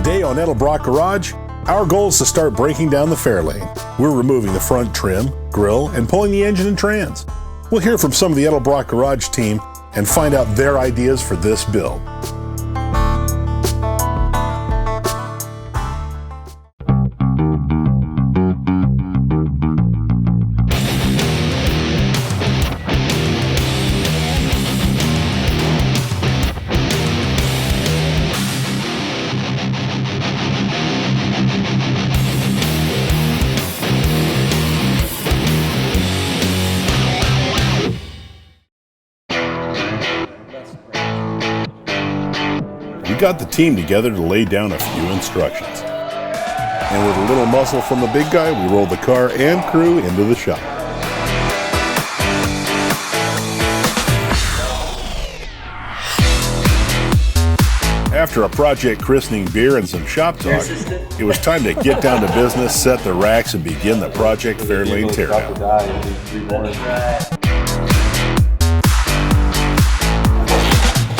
Today on Edelbrock Garage, our goal is to start breaking down the Fairlane. We're removing the front trim, grille, and pulling the engine and trans. We'll hear from some of the Edelbrock Garage team and find out their ideas for this build. We got the team together to lay down a few instructions. And with a little muscle from the big guy, we rolled the car and crew into the shop. After a project christening beer and some shop talk, it was time to get down to business, set the racks, and begin the Project Fairlane teardown.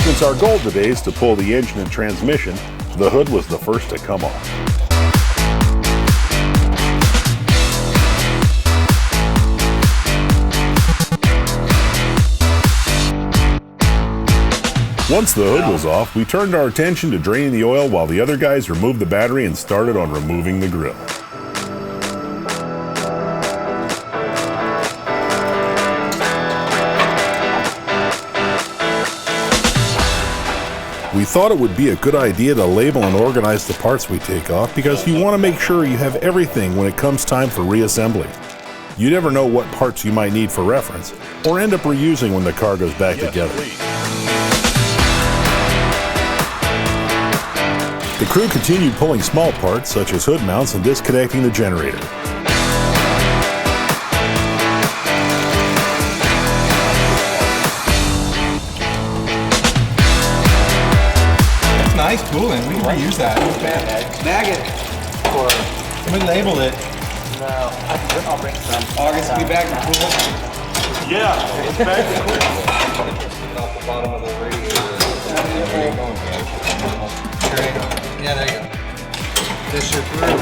Since our goal today is to pull the engine and transmission, the hood was the first to come off. Once the hood was off, we turned our attention to draining the oil while the other guys removed the battery and started on removing the grille. We thought it would be a good idea to label and organize the parts we take off because you want to make sure you have everything when it comes time for reassembly. You never know what parts you might need for reference or end up reusing when the car goes back together. The crew continued pulling small parts such as hood mounts and disconnecting the generator. Nice tooling. We can reuse that. Snag it. Or can we label it? No, I'll bring some. August, be back and cool. Yeah, it's back to cool. Off the bottom of the radiator. Yeah, there you go. This your through.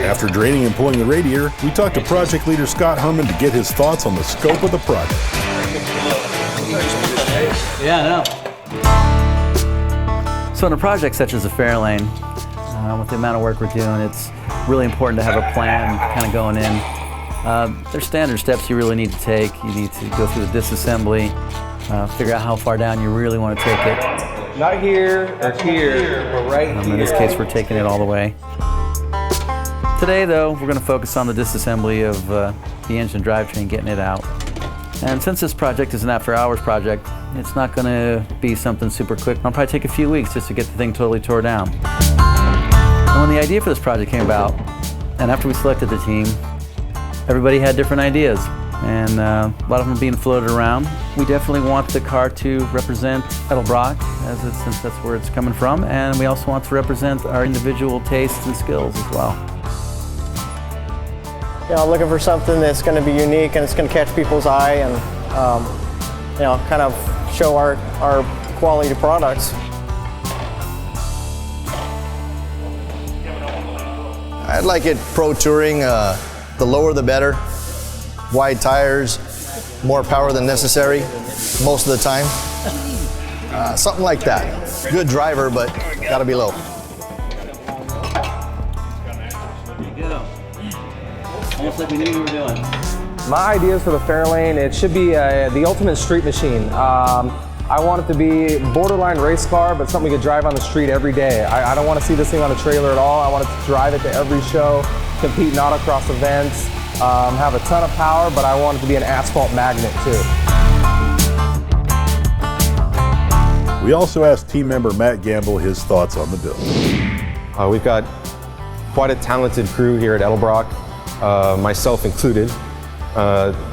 After draining and pulling the radiator, we talked to project leader Scott Herman to get his thoughts on the scope of the project. Yeah, I know. So in a project such as the Fairlane, with the amount of work we're doing, it's really important to have a plan kind of going in. There's standard steps you really need to take. You need to go through the disassembly, figure out how far down you really want to take it. Not here or here, but right here. In this case, we're taking it all the way. Today, though, we're going to focus on the disassembly of the engine drivetrain, getting it out. And since this project is an after-hours project, it's not going to be something super quick. It'll probably take a few weeks just to get the thing totally tore down. And when the idea for this project came about, and after we selected the team, everybody had different ideas. And a lot of them being floated around. We definitely want the car to represent Edelbrock, since that's where it's coming from. And we also want to represent our individual tastes and skills as well. You know, looking for something that's going to be unique and it's going to catch people's eye and, you know, kind of show our quality products. I'd like it pro touring, the lower the better. Wide tires, more power than necessary most of the time. Something like that. Good driver, but gotta be low. Almost like we knew what we were doing. My ideas for the Fairlane, it should be the ultimate street machine. I want it to be borderline race car, but something we could drive on the street every day. I don't want to see this thing on a trailer at all. I want it to drive it to every show, compete in autocross events, have a ton of power, but I want it to be an asphalt magnet too. We also asked team member Matt Gamble his thoughts on the build. We've got quite a talented crew here at Edelbrock, myself included,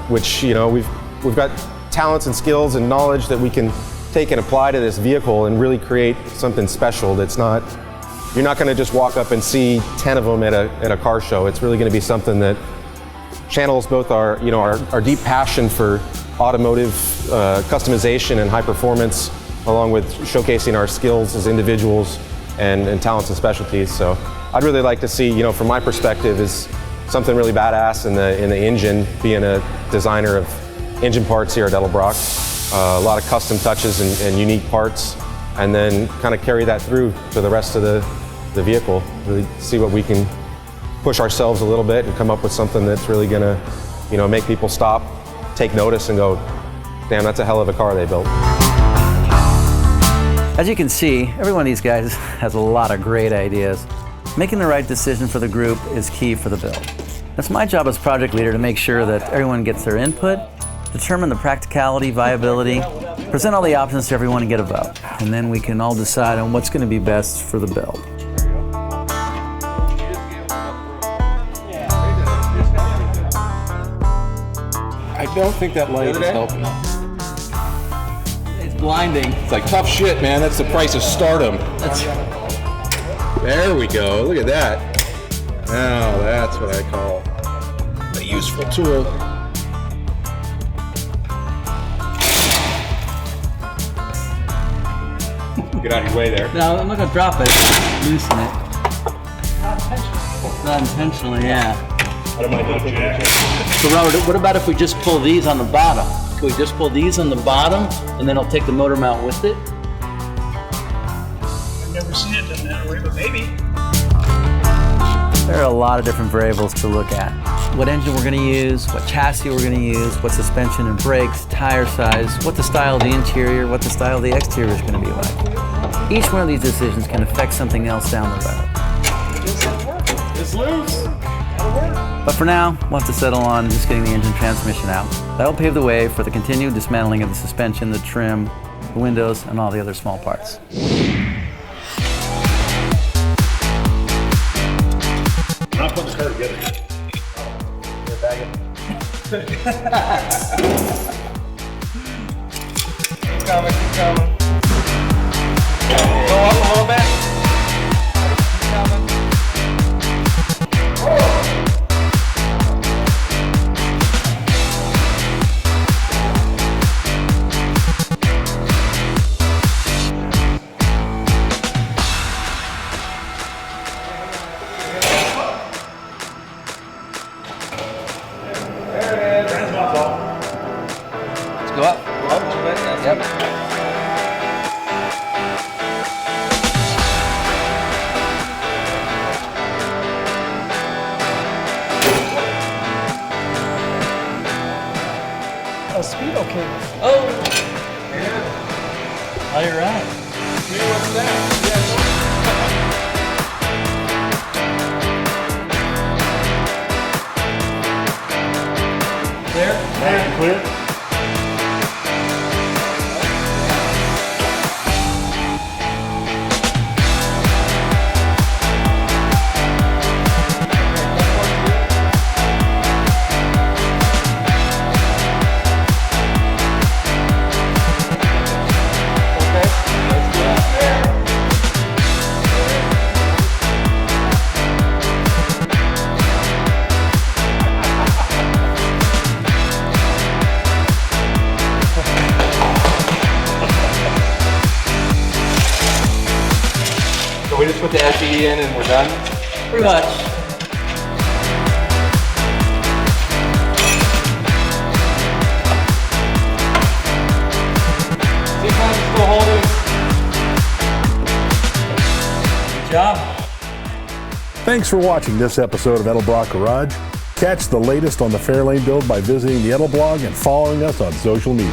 which, you know, we've got talents and skills and knowledge that we can take and apply to this vehicle and really create something special that's not, you're not going to just walk up and see 10 of them at a car show. It's really going to be something that channels both our deep passion for automotive customization and high performance, along with showcasing our skills as individuals and talents and specialties. So I'd really like to see, you know, from my perspective, is something really badass in the engine, being a designer of engine parts here at Edelbrock. A lot of custom touches and unique parts, and then kind of carry that through to the rest of the vehicle. Really see what we can push ourselves a little bit and come up with something that's really gonna, you know, make people stop, take notice, and go, damn, that's a hell of a car they built. As you can see, every one of these guys has a lot of great ideas. Making the right decision for the group is key for the build. It's my job as project leader to make sure that everyone gets their input, determine the practicality, viability, present all the options to everyone and get a vote. And then we can all decide on what's going to be best for the build. I don't think that light is helping. It's blinding. It's like tough shit, man. That's the price of stardom. There we go. Look at that. Now that's what I call a useful tool. Get out of your way there. No, I'm not going to drop it. Loosen it. Not intentionally, yeah. What am I doing, Jack? So Robert, what about if we just pull these on the bottom? Can we just pull these on the bottom and then I'll take the motor mount with it? I've never seen it done that way, but maybe. There are a lot of different variables to look at. What engine we're going to use, what chassis we're going to use, what suspension and brakes, tire size, what the style of the interior, what the style of the exterior is going to be like. Each one of these decisions can affect something else down the road. It's loose. But for now, we'll have to settle on just getting the engine transmission out. That'll pave the way for the continued dismantling of the suspension, the trim, the windows, and all the other small parts. I'm not putting the car together. You're bagging. Keep coming, keep coming. Go up a little bit. Keep coming. Let's go up. Go up a little bit, yes. Yep. A speedo cable. Oh! Oh, you're right. What's that? Clear? Clear? So we just put the SE in and we're done? Pretty much. See if I'm still holding. Good job. Thanks for watching this episode of Edelbrock Garage. Catch the latest on the Fairlane build by visiting the Edelblog and following us on social media.